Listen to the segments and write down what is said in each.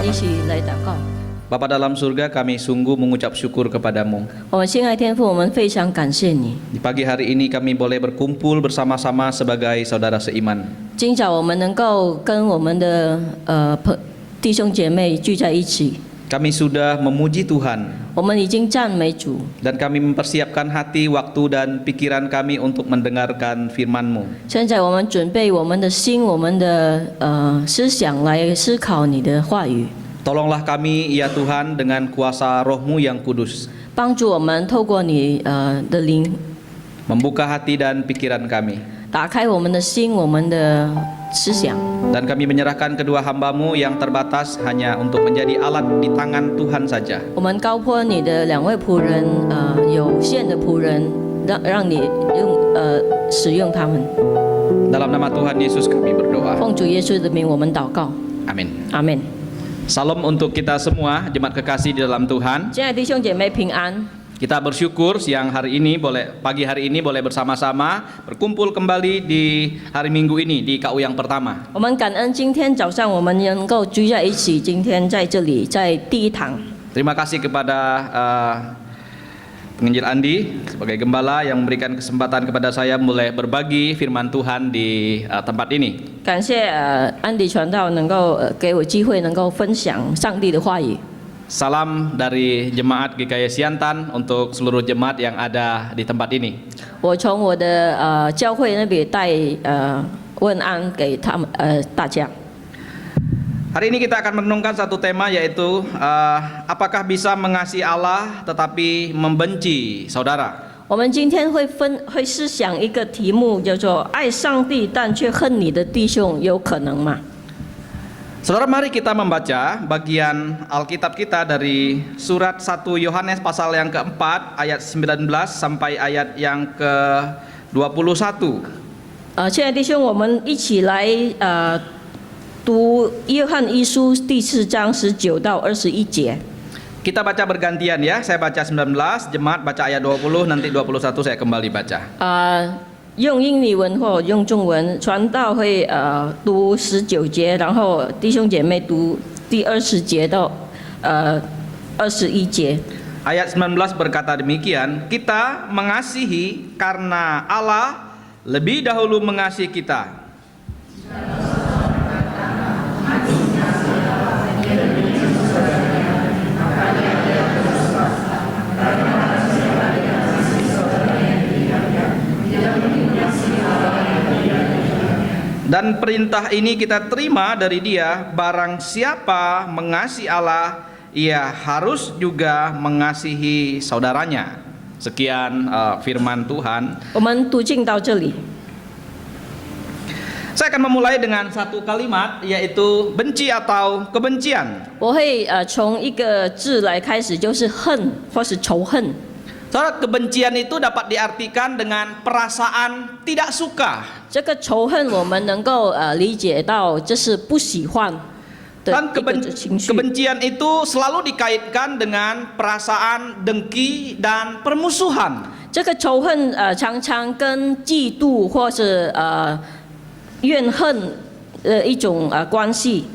一起来祷告。 Bapa dalam surga, kami sungguh mengucap syukur kepadamu. 我们亲爱天父，我们非常感谢你。 Di pagi hari ini kami boleh berkumpul bersama-sama sebagai saudara seiman. 今早我们能够跟我们的弟兄姐妹聚在一起， Kami sudah memuji Tuhan 我们已经赞美主， dan kami mempersiapkan hati, waktu dan pikiran kami untuk mendengarkan firman-Mu. 现在我们准备我们的心、我们的思想来思考你的话语， Tolonglah kami ya Tuhan dengan kuasa Roh-Mu yang kudus, 帮助我们透过你的灵， membuka hati dan pikiran kami. 打开我们的心、我们的思想。 Dan kami menyerahkan kedua hamba-Mu yang terbatas hanya untuk menjadi alat di tangan Tuhan saja. 我们高坡你的两位仆人，有限的仆人，让你使用他们。 Dalam nama Tuhan Yesus kami berdoa. 奉主耶稣的名，我们祷告， Amin. 阿门。 Salam untuk kita semua, jemaat kekasih di dalam Tuhan. 亲爱的弟兄姐妹平安。 Kita bersyukur pagi hari ini boleh bersama-sama berkumpul kembali di hari Minggu ini di KU yang pertama. 我们感恩今天早上我们能够聚在一起，今天在这里，在第一堂。 Terima kasih kepada penginjil Andi sebagai gembala yang memberikan kesempatan kepada saya boleh berbagi firman Tuhan di tempat ini. 感谢安迪传道能够给我机会能够分享上帝的话语。 Salam dari jemaat GKY Siantan untuk seluruh jemaat yang ada di tempat ini. 我从我的教会那边带问安给他们大家。 Hari ini kita akan merenungkan satu tema yaitu apakah bisa mengasihi Allah tetapi membenci saudara. 我们今天会思想一个题目，叫做“爱上帝但却恨你的弟兄，有可能吗？” Saudara, mari kita membaca bagian Alkitab kita dari surat 1 Yohanes pasal yang keempat ayat 19 sampai ayat yang ke-21. 亲爱的弟兄，我们一起来读约翰一书第4章19到21节。 Kita baca bergantian ya, saya baca 19, jemaat baca ayat 20, nanti 21 saya kembali baca. 用英语文或用中文，传道会读19节，然后弟兄姐妹读第20节到21节。 Ayat 19 berkata demikian, kita mengasihi karena Allah lebih dahulu mengasihi kita. Dan perintah ini kita terima dari Dia, barang siapa mengasihi Allah, ia harus juga mengasihi saudaranya. Sekian firman Tuhan. 我们读经到这里。 Saya akan memulai dengan satu kalimat, yaitu benci atau kebencian. 我会从一个字来开始，就是恨或是仇恨。 Saudara, kebencian itu dapat diartikan dengan perasaan tidak suka. 这个仇恨我们能够理解到，这是不喜欢的 Dan 一个情绪。 kebencian itu selalu dikaitkan dengan perasaan dengki dan permusuhan. 这个仇恨常常跟嫉妒或是怨恨一种关系。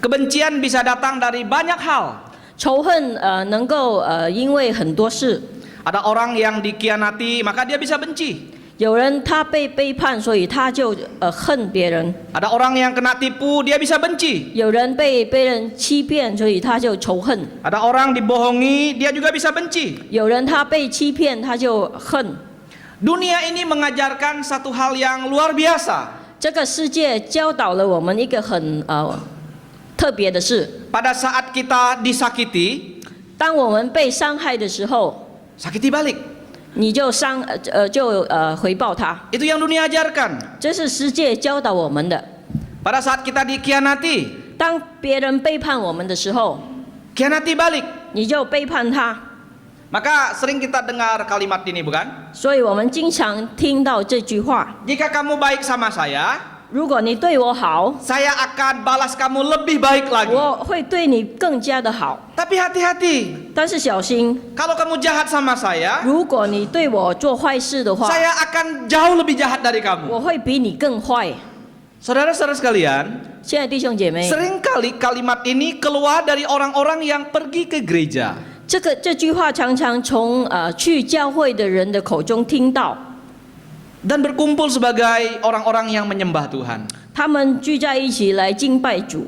Kebencian bisa datang dari banyak hal. 仇恨能够因为很多事， Ada orang yang dikhianati, maka dia bisa benci. 有人他被背叛，所以他就恨别人； Ada orang yang kena tipu, dia bisa benci. 有人被人欺骗，所以他就仇恨； Ada orang dibohongi, dia juga bisa benci. 有人他被欺骗，他就恨。 Dunia ini mengajarkan satu hal yang luar biasa. 这个世界教导了我们一个很特别的事： Pada saat kita disakiti, 当我们被伤害的时候， sakiti balik. 你就回报他。 Itu yang dunia ajarkan. 这是世界教导我们的。 Pada saat kita dikhianati, 当别人背叛我们的时候， khianati balik. 你就背叛他。 Maka sering kita dengar kalimat ini, bukan? 所以我们经常听到这句话： Jika kamu baik sama saya, 如果你对我好， saya akan balas kamu lebih baik lagi. 我会对你更加的好。 Tapi hati-hati, 但是小心， kalau kamu jahat sama saya, 如果你对我做坏事的话， saya akan jauh lebih jahat dari kamu. 我会比你更坏。Saudara-saudara sekalian, 亲爱的弟兄姐妹， seringkali kalimat ini keluar dari orang-orang yang pergi ke gereja. 这句话常常从去教会的人的口中听到， Dan berkumpul sebagai orang-orang yang menyembah Tuhan. 他们聚在一起来敬拜主。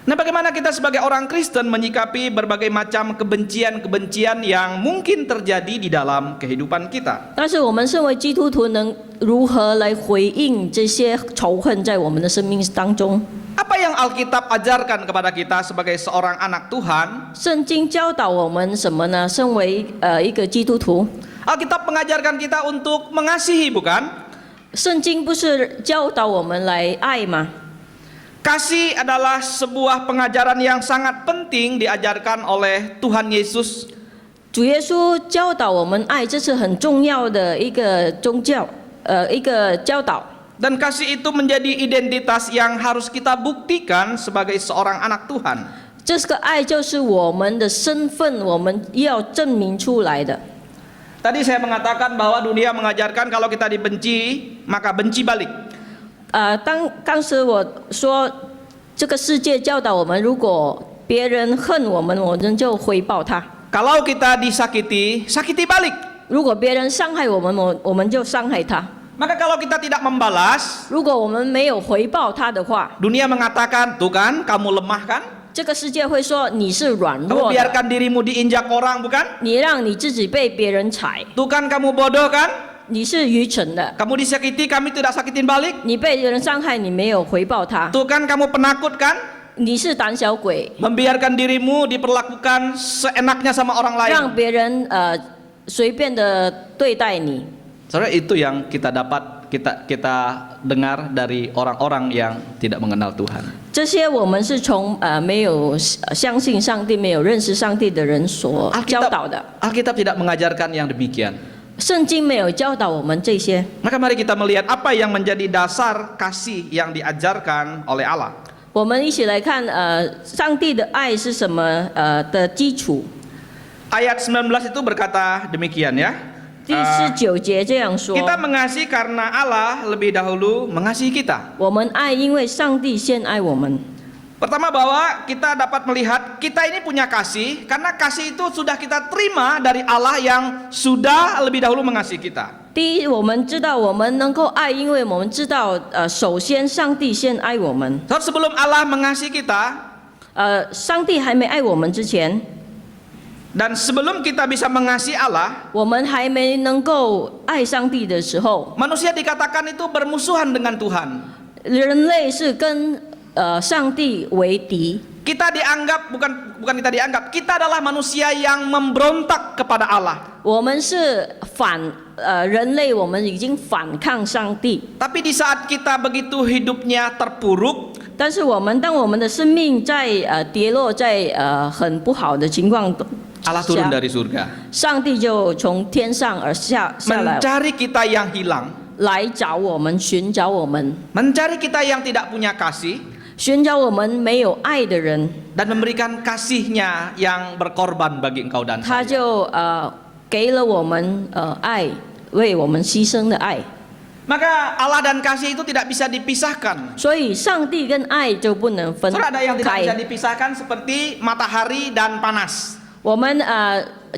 Nah, bagaimana kita sebagai orang Kristen menyikapi berbagai macam kebencian-kebencian yang mungkin terjadi di dalam kehidupan kita? 但是我们身为基督徒，能如何来回应这些仇恨在我们的生命当中？ Apa yang Alkitab ajarkan kepada kita sebagai seorang anak Tuhan? 圣经教导我们什么呢？身为一个基督徒， Alkitab mengajarkan kita untuk mengasihi, bukan? 圣经不是教导我们来爱吗？ Kasih adalah sebuah pengajaran yang sangat penting diajarkan oleh Tuhan Yesus. 主耶稣教导我们爱，这是很重要的一个宗教，一个教导。 Dan kasih itu menjadi identitas yang harus kita buktikan sebagai seorang anak Tuhan. 这个爱就是我们的身份，我们要证明出来的。 Tadi saya mengatakan bahwa dunia mengajarkan kalau kita dibenci, maka benci balik. 当时我说，这个世界教导我们，如果别人恨我们，我们就回报他； Kalau kita disakiti, sakiti balik. 如果别人伤害我们，我们就伤害他。 Maka kalau kita tidak membalas, 如果我们没有回报他的话， dunia mengatakan, tuh kan, kamu lemah kan? 这个世界会说你是软 Kamu 弱的， biarkan dirimu diinjak orang, bukan? 你让你自己被别人踩， Tuh kan kamu bodoh kan? 你是愚蠢的。 Kamu disakiti, kami tidak sakitin balik. 你被人伤害，你没有回报他， Tuh kan kamu penakut kan? 你是胆小鬼， Membiarkan dirimu diperlakukan seenaknya sama orang lain. 让别人随便的对待你。 Saudara, itu yang kita dapat kita dengar dari orang-orang yang tidak mengenal Tuhan. 这些我们是从没有相信上帝、没有认识上帝的人所教导的。 Alkitab tidak mengajarkan yang demikian. 圣经没有教导我们这些。 Maka mari kita melihat apa yang menjadi dasar kasih yang diajarkan oleh Allah. 我们一起来看上帝的爱是什么的基础。 Ayat 19 itu berkata demikian ya. 第19节这样说： Kita mengasihi karena Allah lebih dahulu mengasihi kita. 我们爱，因为上帝先爱我们。 Pertama bahwa kita dapat melihat kita ini punya kasih karena kasih itu sudah kita terima dari Allah yang sudah lebih dahulu mengasihi kita. 第一，我们知道我们能够爱，因为我们知道首先上帝先爱我们。 Sebelum Allah mengasihi kita, 上帝还没爱我们之前， dan sebelum kita bisa mengasihi Allah, 我们还没能够爱上帝的时候， manusia dikatakan itu bermusuhan dengan Tuhan. 人类是跟上帝为敌。 Kita dianggap bukan kita dianggap, kita adalah manusia yang memberontak kepada Allah. 我们是人类，我们已经反抗上帝。 Tapi di saat kita begitu hidupnya terpuruk, 但是当我们的生命在跌落在很不好的情况 Allah turun 下， dari surga, 上帝就从天上而下来， mencari kita yang hilang, 来找我们，寻找我们， mencari kita yang tidak punya kasih, 寻找我们没有爱的人， dan memberikan kasihnya yang berkorban bagi engkau dan 他 saya. 就给了我们爱，为我们牺牲的爱。 Maka Allah dan kasih itu tidak bisa dipisahkan. 所以上帝跟爱就不能分 Saudara, ada yang tidak bisa 开。 dipisahkan seperti matahari dan panas. 我们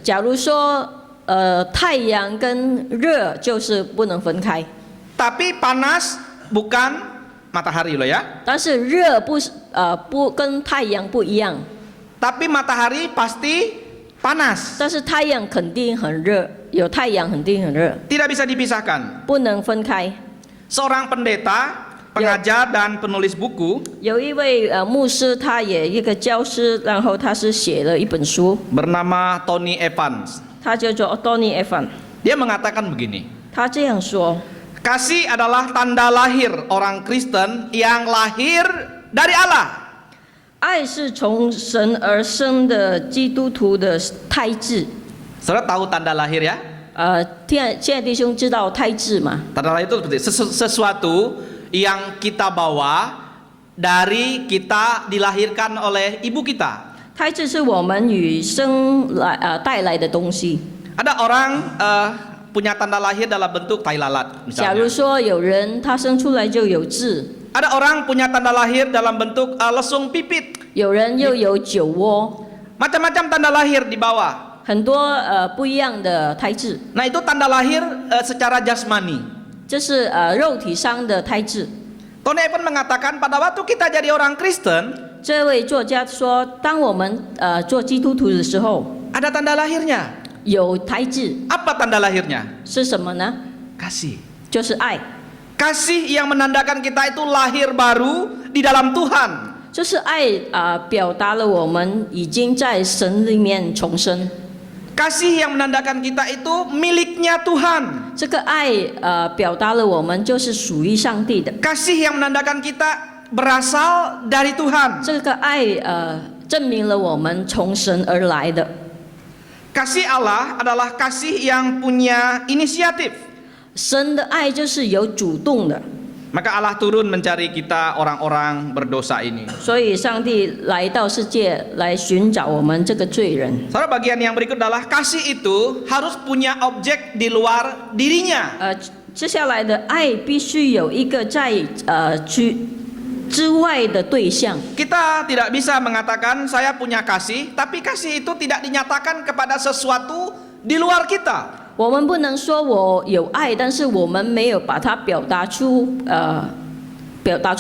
假如说太阳跟热就是不能分开， Tapi panas bukan matahari loh ya. 但是热不跟太阳不一样， Tapi matahari pasti panas. 但是太阳肯定很热，有太阳肯定很热， Tidak bisa dipisahkan. 不能分开。 Seorang pendeta, pengajar dan penulis buku 有一位牧师，他也一个教师，然后他是写了一本书， bernama Tony Evans. 他叫做 Tony Evans， Dia mengatakan begini. 他这样说： Kasih adalah tanda lahir orang Kristen yang lahir dari Allah. 爱是从神而生的基督徒的胎质。 Saudara tahu tanda lahir ya? 现在弟兄知道胎质吗？ Tanda lahir itu seperti sesuatu yang kita bawa dari kita dilahirkan oleh ibu kita. 胎质是我们与生带来的东西。 Ada orang punya tanda lahir dalam bentuk tai lalat 假如 misalnya. 说有人他生出来就有痣， Ada orang punya tanda lahir dalam bentuk lesung pipit. 有人又有酒窝， Macam-macam tanda lahir di bawah. 很多不一样的胎痣， Nah, itu tanda lahir secara jasmani. 这是肉体上的胎痣。 Tony Evans mengatakan pada waktu kita jadi orang Kristen 这位作家说，当我们做基督徒的时候， ada tanda lahirnya. 有胎痣 Apa tanda lahirnya? 是什么呢？ Kasih. 就是爱， Kasih yang menandakan kita itu lahir baru di dalam Tuhan. 就是爱表达了我们已经在神里面重生。 Kasih yang menandakan kita itu miliknya Tuhan. 这个爱表达了我们就是属于上帝的。 Kasih yang menandakan kita berasal dari Tuhan. 这个爱证明了我们从神而来的。 Kasih Allah adalah kasih yang punya inisiatif. 神的爱就是有主动的， Maka Allah turun mencari kita orang-orang berdosa ini. 所以上帝来到世界来寻找我们这个罪人。 Saudara, bagian yang berikut adalah kasih itu harus punya objek di luar dirinya. 接下来的爱必须有一个在之外的对象。 Kita tidak bisa mengatakan saya punya kasih, tapi kasih itu tidak dinyatakan kepada sesuatu di luar kita. 我们不能说我有爱，但是我们没有把它表达出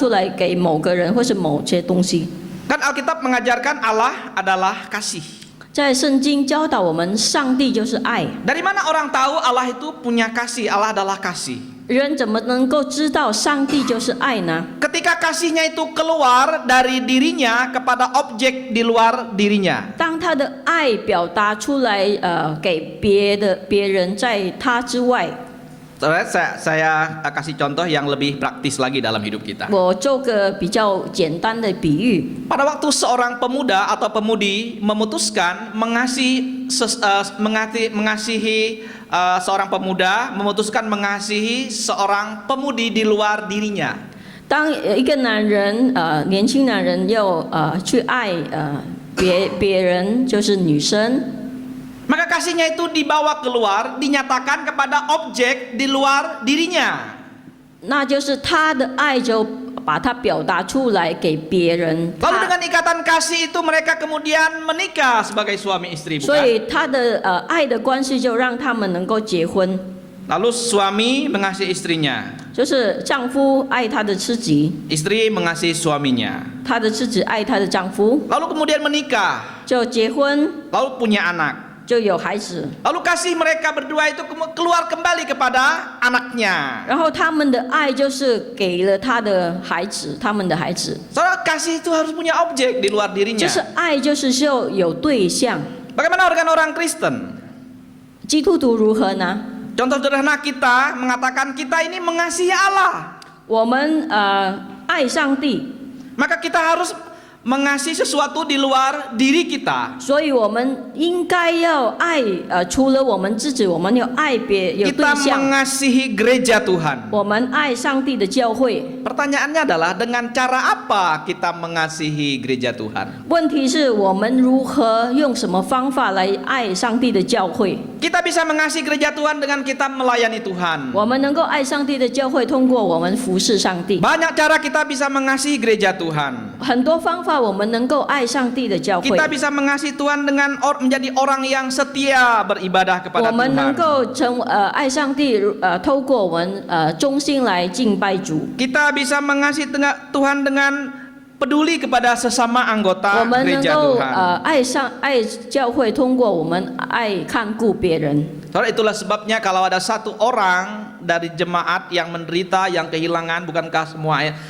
来给某个人或是某些东西。 Kan Alkitab mengajarkan Allah adalah kasih. 在圣经教导我们，上帝就是爱。 Dari mana orang tahu Allah itu punya kasih? Allah adalah kasih. 人怎么能够知道上帝就是爱呢？ Ketika kasihnya itu keluar dari dirinya kepada objek di luar dirinya. 当他的爱表达出来，给别人在他之外。 Saya kasih contoh yang lebih praktis lagi dalam hidup kita. 我做个比较简单的比喻。 Pada waktu seorang pemuda atau pemudi memutuskan mengasihi seorang pemuda memutuskan mengasihi seorang pemudi di luar dirinya. 当一个男人，年轻男人要去爱别人，就是女生。 Maka kasihnya itu dibawa keluar, dinyatakan kepada objek di luar dirinya. 那就是他的爱就把它表达出来给别人。 Lalu dengan ikatan kasih itu mereka kemudian menikah sebagai suami istri, 所 bukan? 以他的爱的关系就让他们能够结婚， Lalu suami mengasihi istrinya, 就是丈夫爱他的妻子， istri mengasihi suaminya. 他的妻子爱他的丈夫， Lalu kemudian menikah, 就结婚， lalu punya anak. 就有孩子。 Lalu kasih mereka berdua itu keluar kembali kepada anaknya. 然后他们的爱就是给了他的孩子，他们的孩子， Soalnya kasih itu harus punya objek di luar 就 dirinya. 是爱就是要有对象。 Bagaimana dengan orang Kristen? 基督徒如何呢？ Contoh sederhana, kita mengatakan kita ini mengasihi Allah. 我们爱上帝， Maka kita harus mengasihi sesuatu di luar diri kita. 所以我们应该要爱除了我们自己，我们要爱有对 Kita 象。 mengasihi gereja Tuhan. 我们爱上帝的教会。 Pertanyaannya adalah dengan cara apa kita mengasihi gereja Tuhan? 问题是我们如何用什么方法来爱上帝的教会？ Kita bisa mengasihi gereja Tuhan dengan kita melayani Tuhan. 我们能够爱上帝的教会，通过我们服侍上帝。 Banyak cara kita bisa mengasihi gereja Tuhan. 很多方法我们能够爱上帝的教会。 Kita bisa mengasihi Tuhan dengan menjadi orang yang setia beribadah 我 kepada 们能 Tuhan. 够爱上帝，透过我们忠心来敬拜主。 Kita bisa mengasihi Tuhan dengan peduli kepada sesama 我 anggota 们能 gereja 够 Tuhan. 爱教会，通过我们爱看顾别人。 Saudara, itulah sebabnya kalau ada satu orang dari jemaat yang menderita, yang kehilangan, bukankah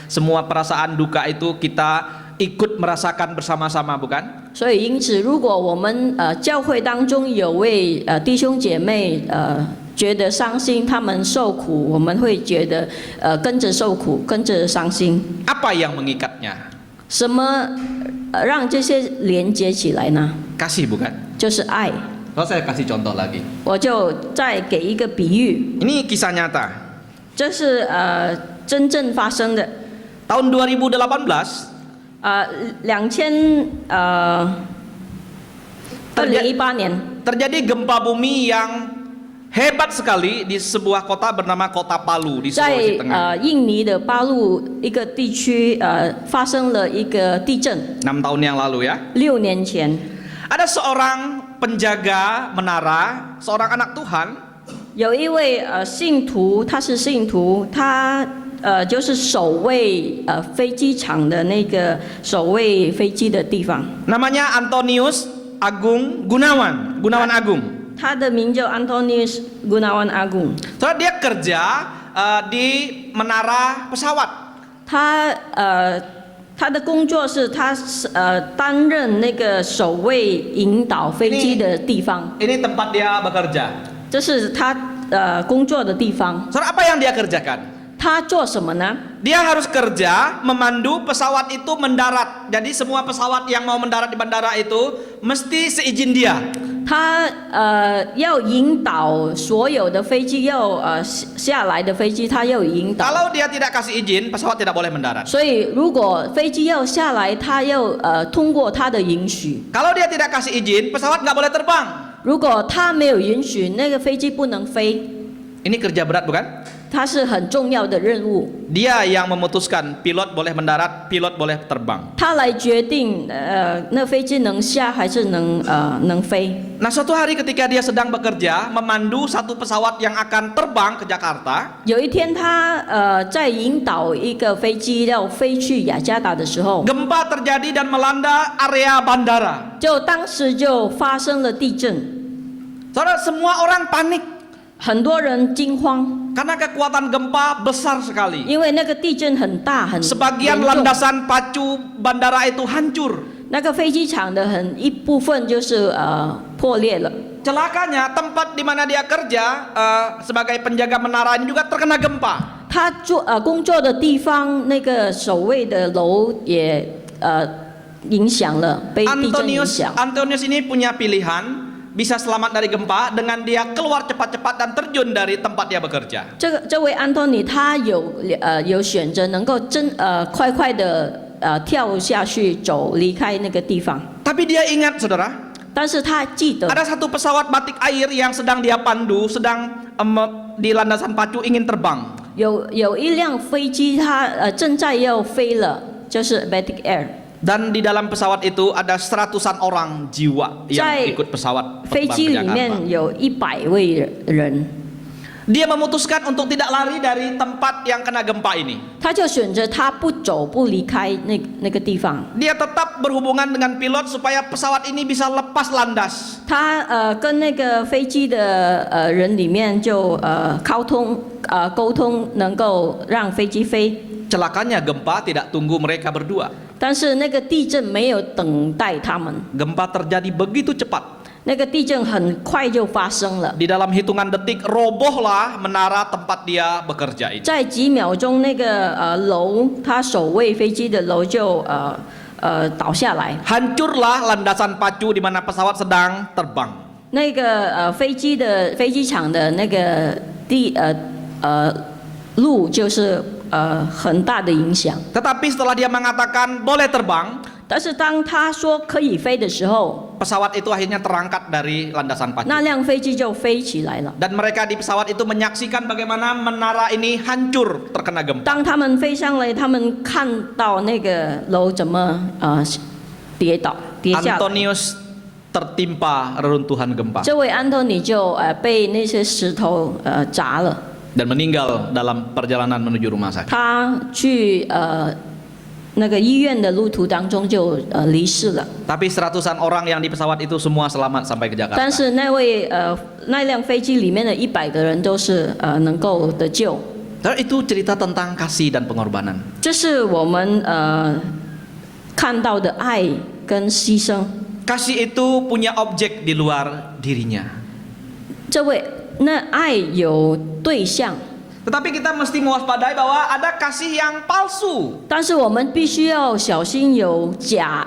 semua perasaan duka itu kita ikut merasakan bersama-sama, bukan? 所以因此，如果我们教会当中有位弟兄姐妹觉得伤心，他们受苦，我们会觉得跟着受苦，跟着伤心。 Apa yang mengikatnya? 什么让这些连接起来呢？ Kasih, bukan? 就是爱。 Kalau saya kasih contoh lagi. 我就再给一个比喻， Ini kisah nyata. 这是真正发生的。 Tahun 2018, 2018年 terjadi gempa bumi yang hebat sekali di sebuah kota bernama Kota Palu di 在 Sulawesi Tengah. 印尼的巴路一个地区发生了一个地震， 6 tahun yang lalu ya. 6年前， Ada seorang penjaga menara, seorang anak Tuhan 有一位信徒，他是信徒，他就是守卫飞机场的那个守卫飞机的地方， namanya Antonius Agung Gunawan Agung. 他的名叫 Antonius Gunawan Agung， Soalnya dia kerja di menara pesawat. 他的工作是担任那个守卫引导飞机的地方， Ini tempat dia bekerja. 这是他工作的地方。 Soalnya apa yang dia kerjakan? 他做什么呢？ Dia harus kerja memandu pesawat itu mendarat. Jadi semua pesawat yang mau mendarat di bandara itu mesti seizin dia. 他要引导所有的飞机要下来的飞机，他要引导。 Kalau dia tidak kasih izin, pesawat tidak boleh mendarat. 所以如果飞机要下来，他要通过他的允许。 Kalau dia tidak kasih izin, pesawat nggak boleh terbang. 如果他没有允许，那个飞机不能飞。 Ini kerja berat bukan? 它是很重要的任务。 Dia yang memutuskan pilot boleh mendarat, pilot boleh terbang. 他来决定那飞机能下还是能飞。 Nah, suatu hari ketika dia sedang bekerja memandu satu pesawat yang akan terbang ke Jakarta, 有一天他在引导一个飞机要飞去雅加达的时候， gempa terjadi dan melanda area bandara. 就当时就发生了地震， Saudara, semua orang panik 很多人惊慌， karena kekuatan gempa besar sekali. 因为那个地震很大很严 Sebagian 重， landasan pacu bandara itu hancur. 那个飞机场的一部分就是破裂了。 Celakanya tempat di mana dia kerja sebagai penjaga menara ini juga terkena gempa. 他工作的地方那个守卫的楼也影响了，被地震影响。 Antonius ini punya pilihan bisa selamat dari gempa dengan dia keluar cepat-cepat dan terjun dari tempat dia bekerja. 这位安东尼他有选择能够快快的跳下去走离开那个地方， Tapi dia ingat, saudara, 但是他记得 ada satu pesawat batik air yang sedang dia pandu, sedang di landasan pacu ingin terbang. 有一辆飞机它正在要飞了，就是 Batik Air。 Dan di dalam pesawat itu ada 100-an orang jiwa yang ikut pesawat 飞 terbang 机 ke 里面 Jakarta. 有100位人， Dia memutuskan untuk tidak lari dari tempat yang kena gempa ini. 他就选择他不走不离开那个地方。 Dia tetap berhubungan dengan pilot supaya pesawat ini bisa lepas landas. 他跟那个飞机的人里面就沟通，能够让飞机飞。 Celakanya gempa tidak tunggu mereka berdua. 但是那个地震没有等待他们， Gempa terjadi begitu cepat. 那个地震很快就发生了， Di dalam hitungan detik robohlah menara tempat dia bekerja ini. 在几秒钟，那个楼，他守卫飞机的楼就倒下来， Hancurlah landasan pacu di mana pesawat sedang terbang. 那个飞机场的那个路就是很大的影响。 Tetapi setelah dia mengatakan boleh terbang, 但是当他说可以飞的时候， pesawat itu akhirnya terangkat dari landasan pacu. 那辆飞机就飞起来了。 Dan mereka di pesawat itu menyaksikan bagaimana menara ini hancur terkena gempa. 当他们飞上来，他们看到那个楼怎么跌下来。 Antonius tertimpa reruntuhan gempa 这位安东尼就被那些石头砸了， dan meninggal dalam perjalanan menuju rumah sakit. 他去那个医院的路途当中就离世了。 Tapi 100-an orang yang di pesawat itu semua selamat sampai ke 但 Jakarta. 是那辆飞机里面的100个人都是能够得救。 Dan itu cerita tentang kasih dan pengorbanan. 这是我们看到的爱跟牺牲。 Kasih itu punya objek di luar dirinya. 那爱有对象， Tetapi kita mesti mewaspadai bahwa ada kasih yang palsu. 但是我们必须要小心有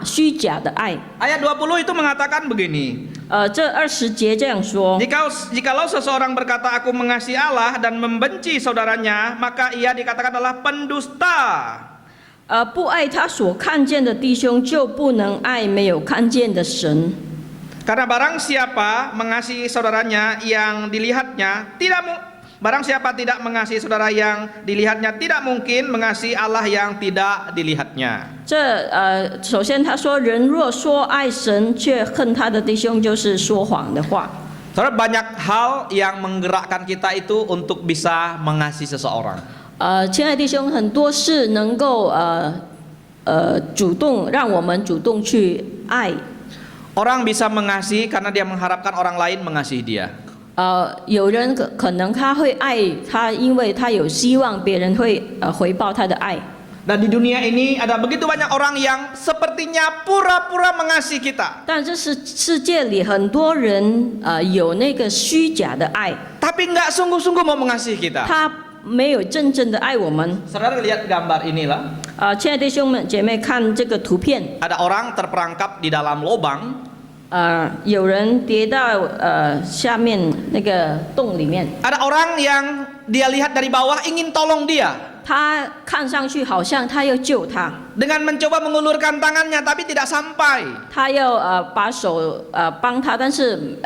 虚假的爱。 Ayat 20 itu mengatakan begini. 这20节这样说。 Jikalau seseorang berkata aku mengasihi Allah dan membenci saudaranya, maka ia dikatakan adalah pendusta. 不爱他所看见的弟兄，就不能爱没有看见的神。Karena barang siapa mengasihi saudaranya yang dilihatnya barang siapa tidak mengasihi saudara yang dilihatnya, tidak mungkin mengasihi Allah yang tidak dilihatnya. 首先他说，人若说爱神却恨他的弟兄，就是说谎的话。 Saudara, banyak hal yang menggerakkan kita itu untuk bisa mengasihi seseorang. 亲爱的弟兄，很多事能够主动让我们主动去爱。 Orang bisa mengasihi karena dia mengharapkan orang lain mengasihi dia. 有人可能他会爱他，因为他有希望别人会回报他的爱。 Dan di dunia ini ada begitu banyak orang yang sepertinya pura-pura mengasihi kita. 但这是世界里很多人有那个虚假的爱， Tapi nggak sungguh-sungguh mau mengasihi kita. 他没有真正的爱我们。 Saudara lihat gambar inilah. 亲爱的弟兄们姐妹，看这个图片， Ada orang terperangkap di dalam lubang. 有人跌到下面那个洞里面， Ada orang yang dia lihat dari bawah ingin tolong dia. 他看上去好像他要救他， Dengan mencoba mengulurkan tangannya tapi tidak sampai. 他要把手帮他，但是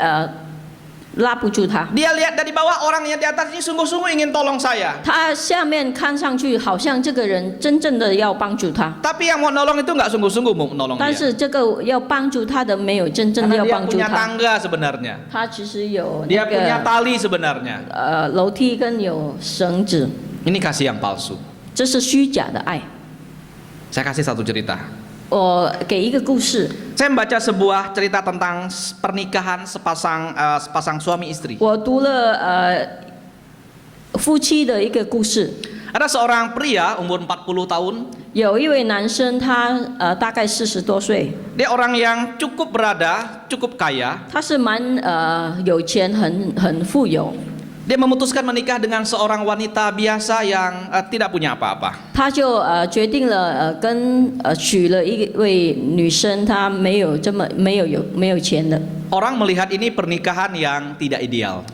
拉不住他。 Dia lihat dari bawah orang yang di atas ini sungguh-sungguh ingin tolong saya. 他下面看上去好像这个人真正的要帮助他， Tapi yang mau nolong itu nggak sungguh-sungguh mau nolong 但 dia. 是这个要帮助他的没有真正的 Karena 要 dia 帮助 punya 他。 tangga sebenarnya. 他其实有 Dia 那 punya 个 tali sebenarnya. 楼梯跟有绳子， Ini kasih yang palsu. 这是虚假的爱。 Saya kasih satu cerita. 我给一个故事， Saya membaca sebuah cerita tentang pernikahan sepasang suami istri. 我读了夫妻的一个故事。 Ada seorang pria umur 40 tahun. 有一位男生，他大概40多岁， Dia orang yang cukup berada, cukup kaya. 他是蛮有钱，很富有。 Dia memutuskan menikah dengan seorang wanita biasa yang tidak punya apa-apa. 他就决定了娶了一位女生，她没有钱的。 Orang melihat ini pernikahan yang tidak ideal.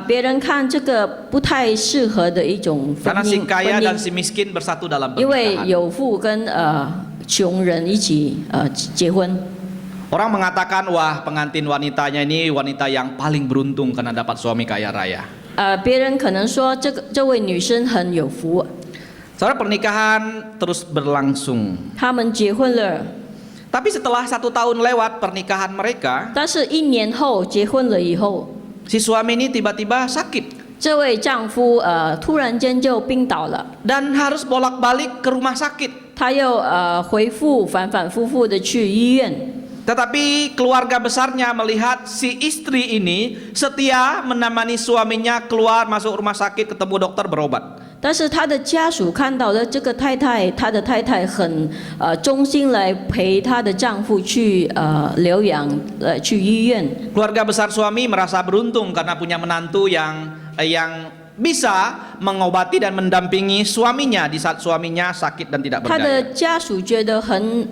别人看这个不太适合的一种婚 Karena si 姻， kaya dan si miskin bersatu dalam 因为 pernikahan. 有富跟穷人一起结婚。 Orang mengatakan, wah pengantin wanitanya ini wanita yang paling beruntung karena dapat suami kaya raya. 别人可能说这位女生很有福， Saudara, pernikahan terus berlangsung. 他们结婚了， Tapi setelah 1 tahun lewat pernikahan mereka, 但是1年后结婚了以后， si suami ini tiba-tiba sakit 这位丈夫突然间就病倒了， dan harus bolak-balik ke rumah sakit. 他又反反复复的去医院。 Tetapi keluarga besarnya melihat si istri ini setia menemani suaminya keluar masuk rumah sakit, ketemu dokter, berobat. 但是他的家属看到了这个太太，他的太太很忠心来陪她的丈夫去疗养，去医院。 Keluarga besar suami merasa beruntung karena punya menantu yang bisa mengobati dan mendampingi suaminya di saat suaminya sakit dan tidak 他 berdaya. 的家属觉得很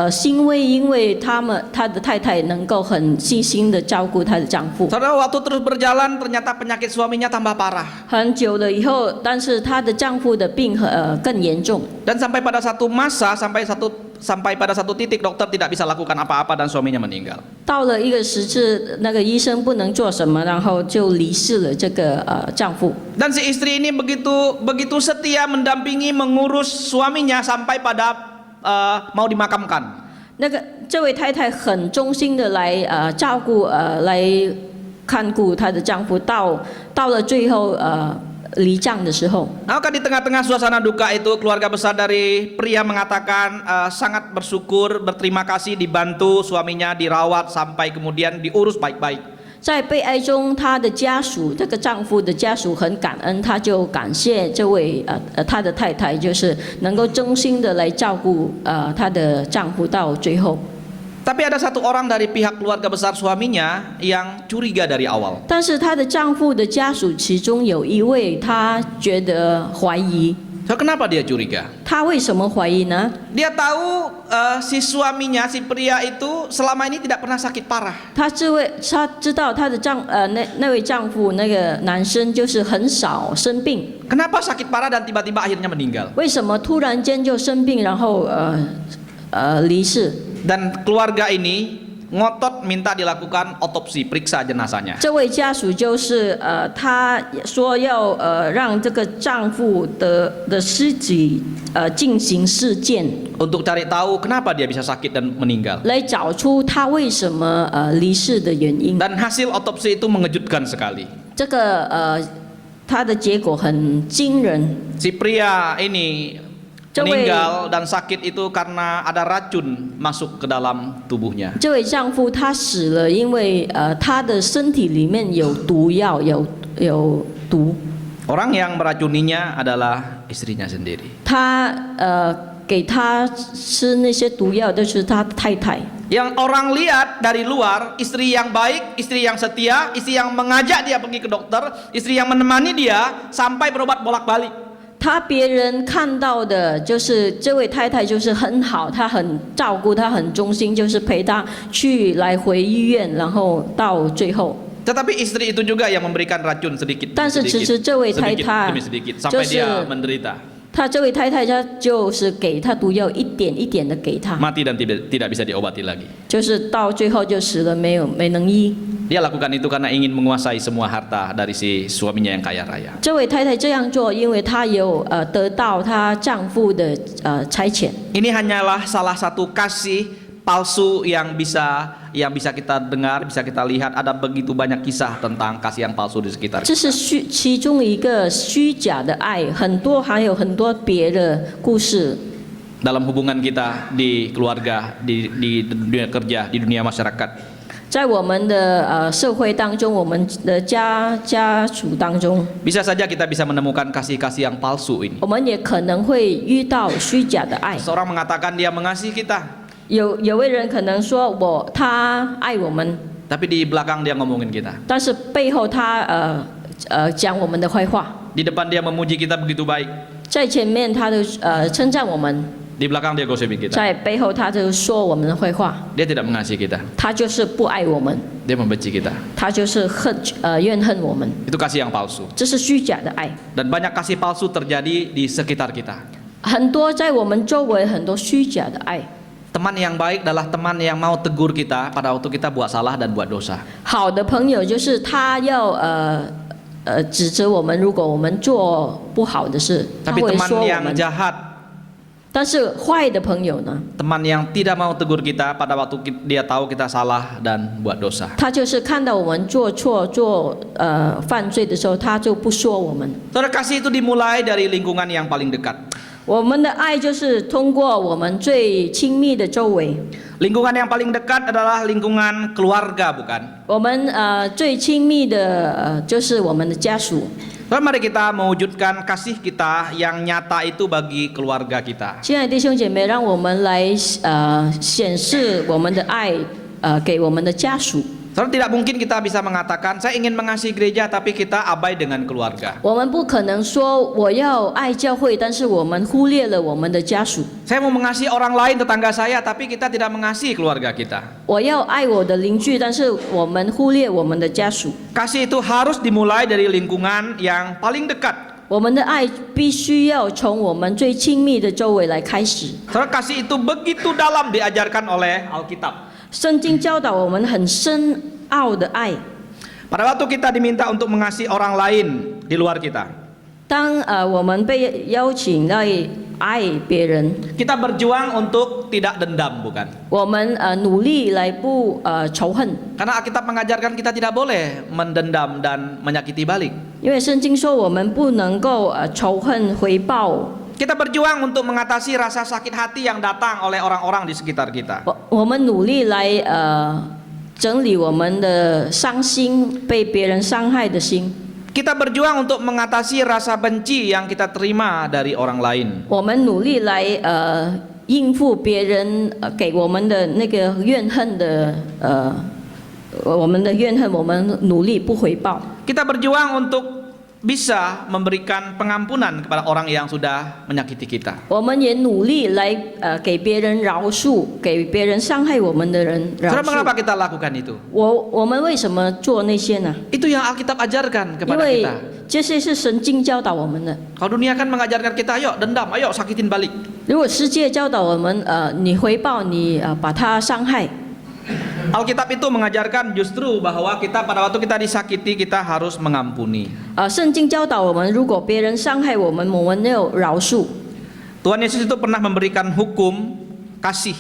欣慰，因为他的太太能够很细心的照顾她的丈夫。 Saudara, waktu terus berjalan ternyata penyakit suaminya tambah parah. 很久了以后，但是她的丈夫的病更严重。 Dan sampai pada satu masa, sampai pada satu titik dokter tidak bisa lakukan apa-apa dan suaminya meninggal. 到了一个时次，那个医生不能做什么，然后就离世了这个丈夫。 Dan si istri ini begitu setia mendampingi mengurus suaminya sampai pada mau dimakamkan. 这位太太很忠心的来照顾来看顾她的丈夫，到了最后离葬的时候。 Maka di tengah-tengah suasana duka itu keluarga besar dari pria mengatakan sangat bersyukur, berterima kasih dibantu suaminya dirawat sampai kemudian diurus baik-baik. 在悲哀中，她的家属，这个丈夫的家属很感恩，他就感谢这位他的太太，就是能够忠心的来照顾她的丈夫到最后。 Tapi ada satu orang dari pihak keluarga besar suaminya yang curiga dari awal. 但是她的丈夫的家属其中有一位，他觉得怀疑。 So, kenapa dia curiga? 他为什么怀疑呢？ Dia tahu si suaminya, si pria itu selama ini tidak pernah sakit parah. 他知道他的那位丈夫那个男生就是很少生病， Kenapa sakit parah dan tiba-tiba akhirnya meninggal? 为什么突然间就生病，然后离世？ Dan keluarga ini ngotot minta dilakukan otopsi, periksa jenazahnya. 这位家属就是他说要让这个丈夫的尸体进行尸检， Untuk cari tahu kenapa dia bisa sakit dan meninggal. 来找出他为什么离世的原因。 Dan hasil otopsi itu mengejutkan sekali. 这个他的结果很惊人。 Si pria ini 这位 meninggal dan sakit itu karena ada racun masuk ke dalam tubuhnya. 这位丈夫他死了，因为他的身体里面有毒药，有毒。 Orang yang meracuninya adalah istrinya sendiri. 他给他吃那些毒药的是他太太。 Yang orang lihat dari luar, istri yang baik, istri yang setia, istri yang mengajak dia pergi ke dokter, istri yang menemani dia sampai berobat bolak-balik. 他别人看到的就是这位太太就是很好，她很照顾他，很忠心，就是陪他去来回医院，然后到最后。 Tetapi istri itu juga yang memberikan racun sedikit 但是其实这位太 sedikit 太 demi sedikit 就 sampai 是 dia menderita, 她这位太太，她就是给他毒药，一点一点的给他， mati dan tidak bisa diobati lagi. 就是到最后就死了，没能医。 Dia lakukan itu karena ingin menguasai semua harta dari si suaminya yang kaya raya. 这位太太这样做，因为她有得到她丈夫的差遣。 Ini hanyalah salah satu kasih palsu yang bisa kita dengar, bisa kita lihat. Ada begitu banyak kisah tentang kasih yang palsu di sekitar 这是其中一个虚假的爱，还有很多别的故事。 dalam hubungan kita di keluarga, di dunia kerja, di dunia masyarakat. 在我们的社会当中，我们的家属当中， Bisa saja kita bisa menemukan kasih-kasih yang palsu ini. 我们也可能会遇到虚假的爱。 Seorang mengatakan dia mengasihi kita, 有位人可能说他爱我们， tapi di belakang dia ngomongin kita. 但是背后他讲我们的坏话， Di depan dia memuji kita begitu baik, 在前面他都称赞我们， di belakang dia gosipin kita. 在背后他就说我们的坏话。 Dia tidak mengasihi kita, 他就是不爱我们， dia membenci kita. 他就是怨恨我们， Itu kasih yang palsu. 这是虚假的爱。 Dan banyak kasih palsu terjadi di sekitar kita. 很多在我们周围很多虚假的爱。 Teman yang baik adalah teman yang mau tegur kita pada waktu kita buat salah dan buat dosa. 好的朋友就是他要指责我们，如果我们做不好的事，他 Tapi 会 teman 说我 yang 们。 jahat, 但是坏的朋友呢， teman yang tidak mau tegur kita pada waktu dia tahu kita salah dan buat dosa. 他就是看到我们做错、犯罪的时候，他就不说我们。 Saudara, kasih itu dimulai dari lingkungan yang paling dekat. 我们的爱就是通过我们最亲密的周围， Lingkungan yang paling dekat adalah lingkungan keluarga, bukan? 我们最亲密的就是我们的家属。 Saudara, mari kita mewujudkan kasih kita yang nyata itu bagi keluarga kita. 亲爱的弟兄姐妹，让我们来显示我们的爱给我们的家属。 Saudara, tidak mungkin kita bisa mengatakan saya ingin mengasihi gereja tapi kita abai dengan keluarga. 我们不可能说我要爱教会，但是我们忽略了我们的家属。 Saya mau mengasihi orang lain, tetangga saya, tapi kita tidak mengasihi keluarga kita. 我要爱我的邻居，但是我们忽略我们的家属。 Kasih itu harus dimulai dari lingkungan yang paling dekat. 我们的爱必须要从我们最亲密的周围来开始。 Saudara, kasih itu begitu dalam diajarkan oleh Alkitab. 圣经教导我们很深奥的爱。 Pada waktu kita diminta untuk mengasihi orang lain di luar kita, 当我们被邀请来爱别人， kita berjuang untuk tidak dendam, bukan? 我们努力来不仇恨， Karena Alkitab mengajarkan kita tidak boleh mendendam dan menyakiti balik. 因为圣经说我们不能够仇恨回报。 Kita berjuang untuk mengatasi rasa sakit hati yang datang oleh orang-orang di sekitar kita. 我们努力来整理我们的伤心，被别人伤害的心。 Kita berjuang untuk mengatasi rasa benci yang kita terima dari orang lain. 我们努力来应付别人给我们的那个怨恨的我们的怨恨，我们努力不回报。 Kita berjuang untuk bisa memberikan pengampunan kepada orang yang sudah menyakiti kita. 我们也努力来给别人饶恕，给别人伤害我们的人饶 Saudara, 恕。 mengapa kita lakukan itu? 我们为什么做那些呢？ Itu yang Alkitab ajarkan 因 kepada 为 kita. 这些是神经教导我们的。 Kalau dunia kan mengajarkan kita, ayo dendam, ayo sakitin balik. 如果世界教导我们，你回报，你把他伤害， Alkitab itu mengajarkan justru bahwa kita pada waktu kita disakiti kita harus mengampuni. 圣经教导我们，如果别人伤害我们，我们要饶恕。 Tuhan Yesus itu pernah memberikan hukum kasih.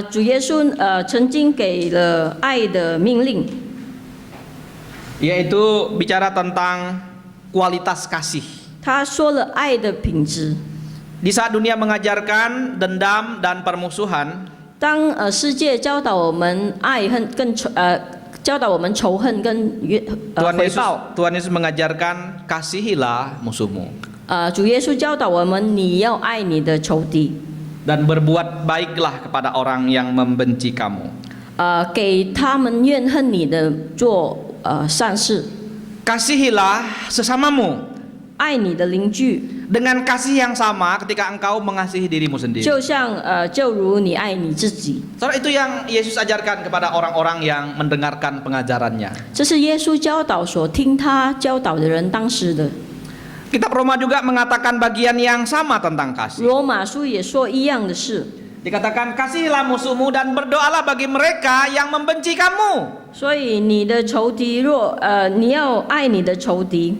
主耶稣曾经给了爱的命令， Yaitu bicara tentang kualitas kasih. 他说了爱的品质。 Di saat dunia mengajarkan dendam dan permusuhan, 当世界教导我们爱恨跟教导我们仇恨跟回报， Tuhan Yesus mengajarkan kasihilah musuhmu 主耶稣教导我们，你要爱你的仇敌， dan berbuat baiklah kepada orang yang membenci kamu. 给他们怨恨你的做善事， Kasihilah sesamamu 爱你的邻居， dengan kasih yang sama ketika engkau mengasihi dirimu sendiri. 就如你爱你自己。 Saudara, itu yang Yesus ajarkan kepada orang-orang yang mendengarkan pengajarannya. 这是耶稣教导所听他教导的人当时的。 Kitab Roma juga mengatakan bagian yang sama tentang kasih. 罗马书也说一样的事， Dikatakan kasihilah musuhmu dan berdoalah bagi mereka yang membenci kamu. 所以你的仇敌你要爱你的仇敌。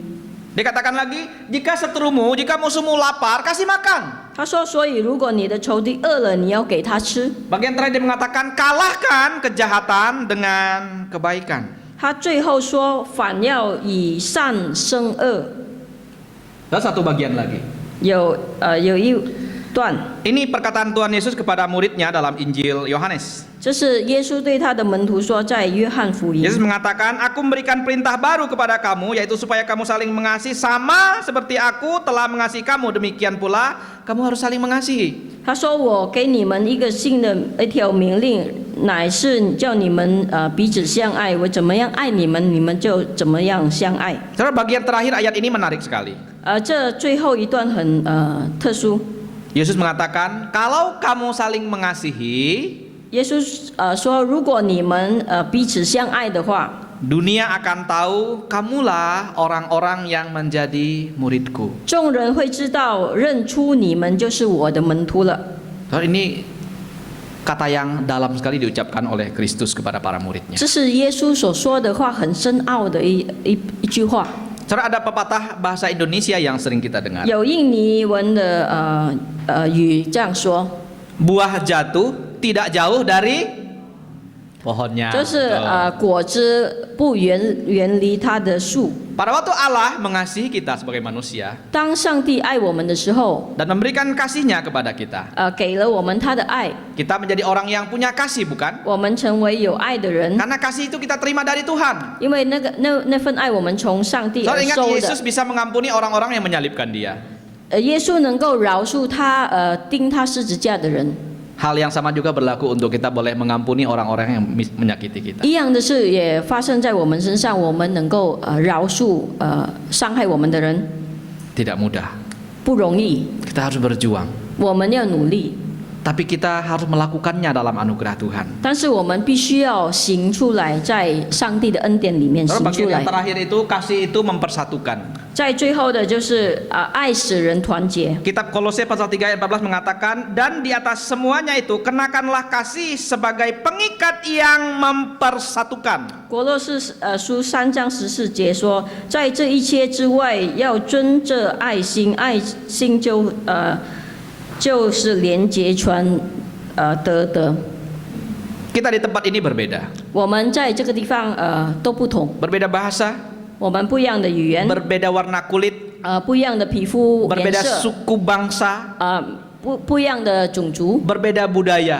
Dikatakan lagi, jika seterumu, jika musuhmu lapar, kasih makan. 他说，所以如果你的仇敌饿了，你要给他吃。 Bagian terakhir dia mengatakan kalahkan kejahatan dengan kebaikan. 他最后说，反要以善胜恶。 Dan satu bagian lagi. 有一段， Ini perkataan Tuhan Yesus kepada muridnya dalam Injil Yohanes. 这是耶稣对他的门徒说，在约翰福音。 Yesus mengatakan, aku memberikan perintah baru kepada kamu, yaitu supaya kamu saling mengasihi sama seperti aku telah mengasihi kamu. Demikian pula, kamu harus saling mengasihi. 他说：“我给你们一个新的一条命令，乃是叫你们彼此相爱。我怎么样爱你们，你们就怎么样相爱。” Saudara, bagian terakhir ayat ini menarik sekali. 这最后一段很特殊。 Yesus mengatakan, kalau kamu saling mengasihi, 耶稣说：“如果你们彼此相爱的话， dunia akan tahu kamulah orang-orang yang menjadi muridku. 众人会知道认出你们就是我的门徒了。” Ini kata yang dalam sekali diucapkan oleh Kristus kepada para muridnya. 这是耶稣所说的话，很深奥的一句话。 Saudara, ada pepatah bahasa Indonesia yang sering kita dengar. 有印尼文的语这样说， Buah jatuh tidak jauh dari pohonnya. 就是果子不远离它的树。 Pada waktu Allah mengasihi kita sebagai manusia 当上帝爱我们的时候， dan memberikan kasihnya kepada kita, 给了我们他的爱， kita menjadi orang yang punya kasih, bukan? 我们成为有爱的人。 Karena kasih itu kita terima dari Tuhan. 因为那份爱，我们从上帝而 Saudara, ingat 收 Yesus 的。 bisa mengampuni orang-orang yang menyalibkan dia. 耶稣能够饶恕他钉他十字架的人。 Hal yang sama juga berlaku untuk kita boleh mengampuni orang-orang yang menyakiti kita. 一样的事也发生在我们身上，我们能够饶恕伤害我们的人， Tidak mudah. 不容易， Kita harus berjuang. 我们要努力。 Tapi kita harus melakukannya dalam anugerah Tuhan. 但是我们必须要行出来，在上帝的恩典里面 Saudara, 行出 bagian 来 yang。terakhir itu kasih itu mempersatukan. 在最后的就是爱使人团结。 Kitab Kolose pasal 3 ayat 14 mengatakan, dan di atas semuanya itu kenakanlah kasih sebagai pengikat yang mempersatukan. 国洛士书3章14节说，在这一切之外，要遵着爱心，爱心就是连结全德。 Kita di tempat ini berbeda. 我们在这个地方都不同， Berbeda bahasa, 我们不一样的语言， berbeda warna kulit, 不一样的皮肤颜 berbeda 色， suku bangsa, 不一样的种族， berbeda budaya.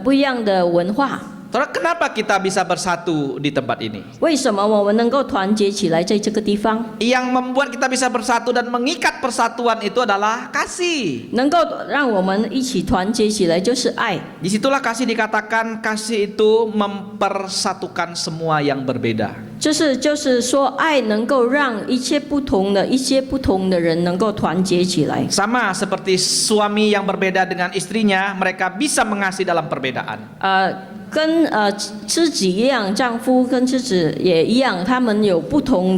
不一样的文化。 Saudara, kenapa kita bisa bersatu di tempat ini? 为什么我们能够团结起来在这个地方？ Yang membuat kita bisa bersatu dan mengikat persatuan itu adalah kasih. 能够让我们一起团结起来，就是爱。 Disitulah kasih dikatakan, kasih itu mempersatukan semua yang berbeda. 就是说，爱能够让一些不同的人能够团结起来。 Sama seperti suami yang berbeda dengan istrinya, mereka bisa mengasihi dalam perbedaan. 跟妻子一样，丈夫跟妻子也一样，他们有不同，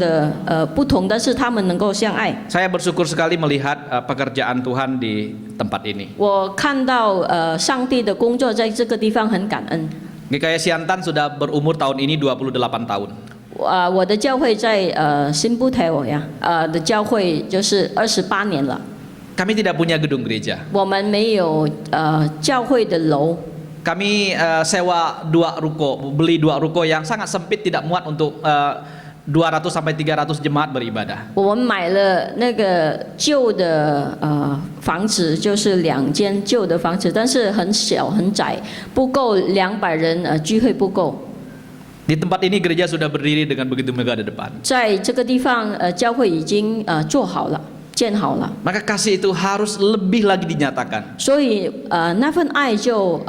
但是他们能够相爱。 Saya bersyukur sekali melihat pekerjaan Tuhan di tempat ini. 我看到上帝的工作在这个地方很感恩。GKI Siantan sudah berumur tahun ini 28 tahun. 我的教会在新布台我呀，的教会就是28年了。 Kami tidak punya gedung gereja. 我们没有教会的楼， Kami sewa 2 ruko, beli 2 ruko yang sangat sempit, tidak muat untuk 200 sampai 300 jemaat beribadah. 我们买了那个旧的房子，就是2间旧的房子，但是很小很窄，不够200人聚会不够。 Di tempat ini gereja sudah berdiri dengan begitu megah di depan. 在这个地方教会已经做好了。 建好了， Maka kasih itu harus lebih lagi dinyatakan. 所以那份爱就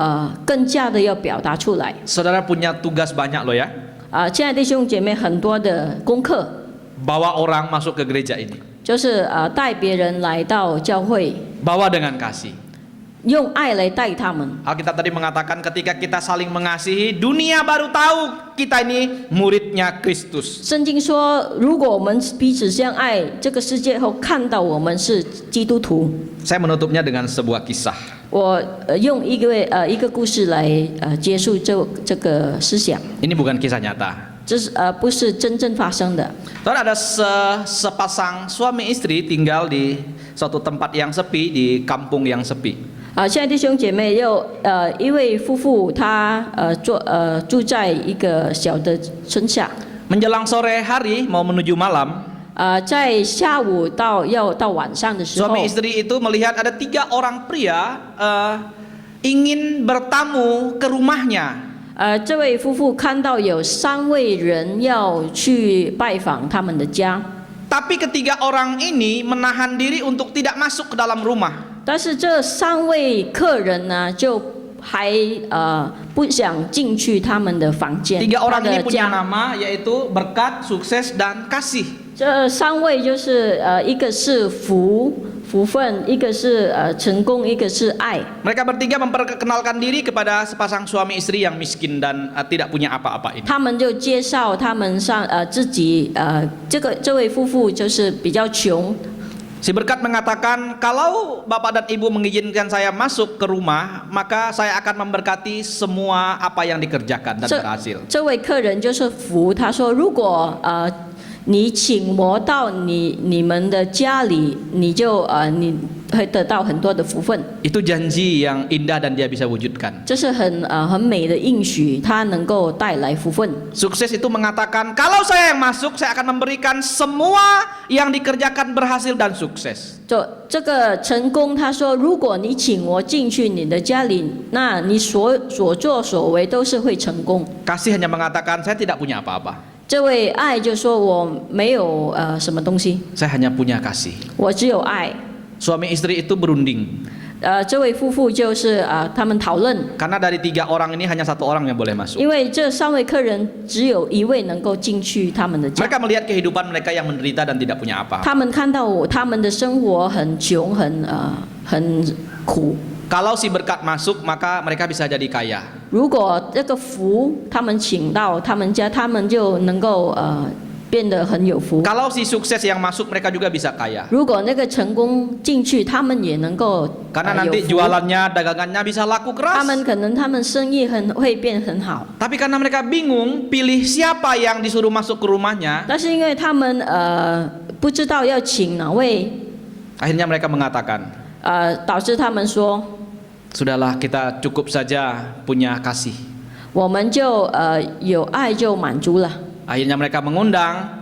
更加的要表达出来。 Saudara punya tugas banyak loh ya. 亲爱的弟兄姐妹，很多的功课， Bawa orang masuk ke gereja ini. 就是带别人来到教会， Bawa dengan kasih. 用爱来带他们。 Alkitab tadi mengatakan ketika kita saling mengasihi, dunia baru tahu kita ini muridnya Kristus. 圣经说，如果我们彼此相爱，这个世界后看到我们是基督徒。 Saya menutupnya dengan sebuah kisah. 我用一个故事来结束这个思想， Ini bukan kisah nyata. 这是不是真正发生的。 Ada sepasang suami istri tinggal di suatu tempat yang sepi, di kampung yang sepi. 现在弟兄姐妹一位夫妇，他住在一个小的村下。 Menjelang sore hari mau menuju malam, 在下午要到晚上的时候， suami istri itu melihat ada 3 orang pria ingin bertamu ke rumahnya. 这位夫妇看到有3位人要去拜访他们的家， Tapi ketiga orang ini menahan diri untuk tidak masuk ke dalam rumah. 但是这3位客人呢，就还不想进去他们的房间。 3 orang 他 ini 的 punya 家， nama yaitu berkat, sukses, dan kasih. 这3位就是一个是福分，一个是成功，一个是爱。 Mereka bertiga memperkenalkan diri kepada sepasang suami istri yang miskin dan tidak punya apa-apa ini. 他们就介绍他们自己这位夫妇就是比较穷。 Si berkat mengatakan, kalau bapak dan ibu mengizinkan saya masuk ke rumah, maka saya akan memberkati semua apa yang dikerjakan dan berhasil. 这位客人就是福，他说如果你请我到你们的家里，你会得到很多的福分。 Itu janji yang indah dan dia bisa wujudkan. 这是很美的应许，它能够带来福分。 Sukses itu mengatakan, kalau saya yang masuk, saya akan memberikan semua yang dikerjakan berhasil dan sukses. 这个成功，他说如果你请我进去你的家里，那你所作所为都是会成功。 Kasih hanya mengatakan, saya tidak punya apa-apa. 这位爱就说我没有什么东西， Saya hanya punya kasih. 我只有爱。 Suami istri itu berunding. 这位夫妇就是他们讨论， Karena dari 3 orang ini hanya 1 orang yang boleh masuk. 因为这3位客人只有1位能够进去他们的家。 Mereka melihat kehidupan mereka yang menderita dan tidak punya apa. 他们看到他们的生活很穷，很苦。 Kalau si berkat masuk, maka mereka bisa jadi kaya. 如果这个福他们请到他们家，他们就能够变得很有福。 Kalau si sukses yang masuk, mereka juga bisa kaya. 如果那个成功进去，他们也能够 Karena 有 nanti 福。 jualannya, dagangannya bisa laku 他 keras. 们可能他们生意会变很好， Tapi karena mereka bingung pilih siapa yang disuruh masuk ke rumahnya, 但是因为他们不知道要请哪位， akhirnya mereka mengatakan, 导致他们说， sudahlah kita cukup saja punya kasih. 我们就有爱就满足了。 Akhirnya mereka mengundang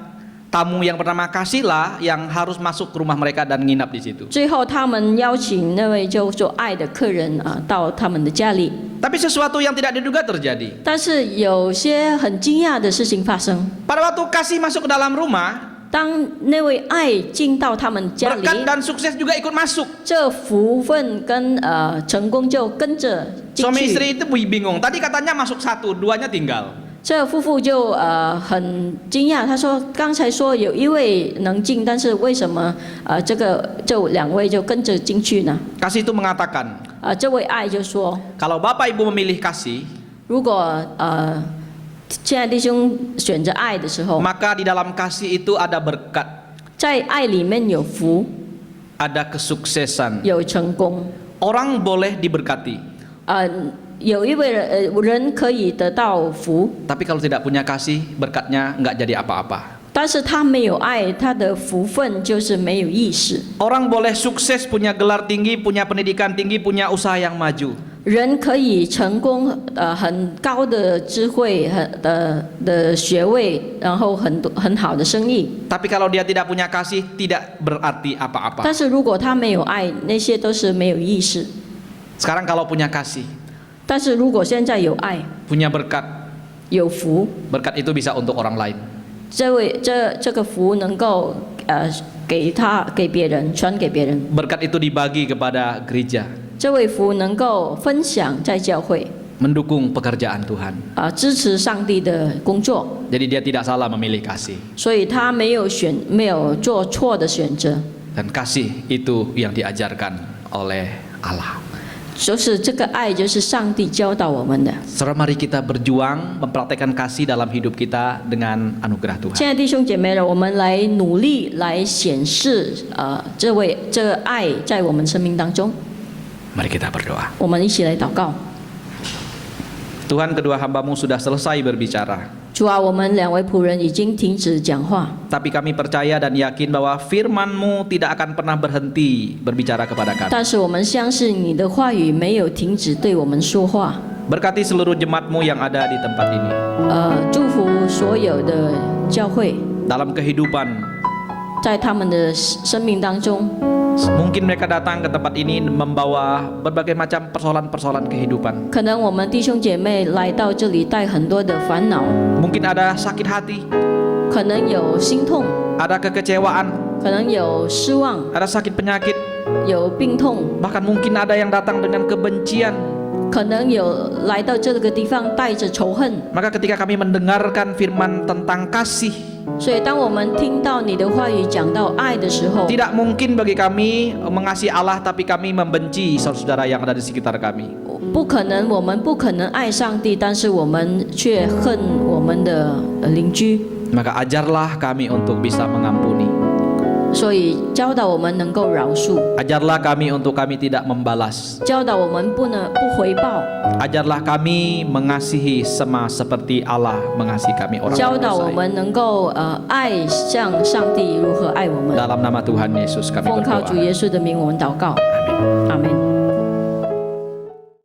tamu yang bernama Kasihlah yang harus masuk ke rumah mereka dan nginap di situ. 最后他们邀请那位就做爱的客人到他们的家里， Tapi sesuatu yang tidak diduga terjadi. 但是有些很惊讶的事情发生。 Pada waktu Kasih masuk ke dalam rumah, 当那位爱进到他们家里， berkat dan sukses juga ikut masuk. 这福分跟成功就跟着进 Suami 去。 istri itu bingung. Tadi katanya masuk 1, 2-nya tinggal. 这夫妇就很惊讶，他说刚才说有1位能进，但是为什么这2位就跟着进去呢？ Kasih itu mengatakan, 这位爱就说， kalau Bapak Ibu memilih kasih, 如果现在弟兄选择爱的时候， maka di dalam kasih itu ada berkat, 在爱里面有福， ada kesuksesan. 有成功， Orang boleh diberkati. 有一位人可以得到福， tapi kalau tidak punya kasih, berkatnya nggak jadi apa-apa. 但是他没有爱，他的福分就是没有意识。 Orang boleh sukses, punya gelar tinggi, punya pendidikan tinggi, punya usaha yang maju. 人可以成功，很高的智慧，的学位，然后很好的生意。 Tapi kalau dia tidak punya kasih, tidak berarti apa-apa. 但是如果他没有爱，那些都是没有意识。 Sekarang kalau punya kasih, 但是如果现在有爱， punya berkat, 有福， berkat itu bisa untuk orang lain. 这个福能够给别人，传给别人。 Berkat itu dibagi kepada gereja, 这位福能够分享在教会， mendukung pekerjaan Tuhan. 支持上帝的工作， Jadi dia tidak salah memilih kasih. 所以他没有做错的选择。 Dan kasih itu yang diajarkan oleh Allah. 就是这个爱，就是上帝教导我们的。 Saudara, mari kita berjuang mempraktekkan kasih dalam hidup kita dengan anugerah 亲 Tuhan. 爱的弟兄姐妹了，我们来努力来显示这个爱在我们生命当中。 Mari kita berdoa. 我们一起来祷告。 Tuhan, kedua hamba-Mu sudah selesai berbicara. 主啊，我们两位仆人已经停止讲话， Tapi kami percaya dan yakin bahwa firman-Mu tidak akan pernah berhenti berbicara kepada kami. 但是我们相信你的话语没有停止对我们说话。 Berkati seluruh jemaat-Mu yang ada di tempat ini. 祝福所有的教会， Dalam kehidupan, 在他们的生命当中， mungkin mereka datang ke tempat ini membawa berbagai macam persoalan-persoalan kehidupan. 可能我们弟兄姐妹来到这里带很多的烦恼， Mungkin ada sakit hati, 可能有心痛， ada kekecewaan, 可能有失望， ada sakit penyakit, 有病痛， bahkan mungkin ada yang datang dengan kebencian. 可能有来到这个地方带着仇恨。 Maka ketika kami mendengarkan firman tentang kasih, 所以当我们听到你的话语讲到爱的时候， tidak mungkin bagi kami mengasihi Allah tapi kami membenci saudara-saudara yang ada di sekitar kami. 不可能，我们不可能爱上帝，但是我们却恨我们的邻居。 Maka ajarlah kami untuk bisa mengampuni. 所以教导我们能够饶恕， Ajarlah kami untuk kami tidak membalas. 教导我们不回报， Ajarlah kami mengasihi sama seperti Allah mengasihi kami orang 教导我 yang 们能够爱像上帝如何爱我们。 Dalam nama Tuhan Yesus kami 奉靠主 berdoa. 耶稣的名，我们祷告， Amin. 阿门。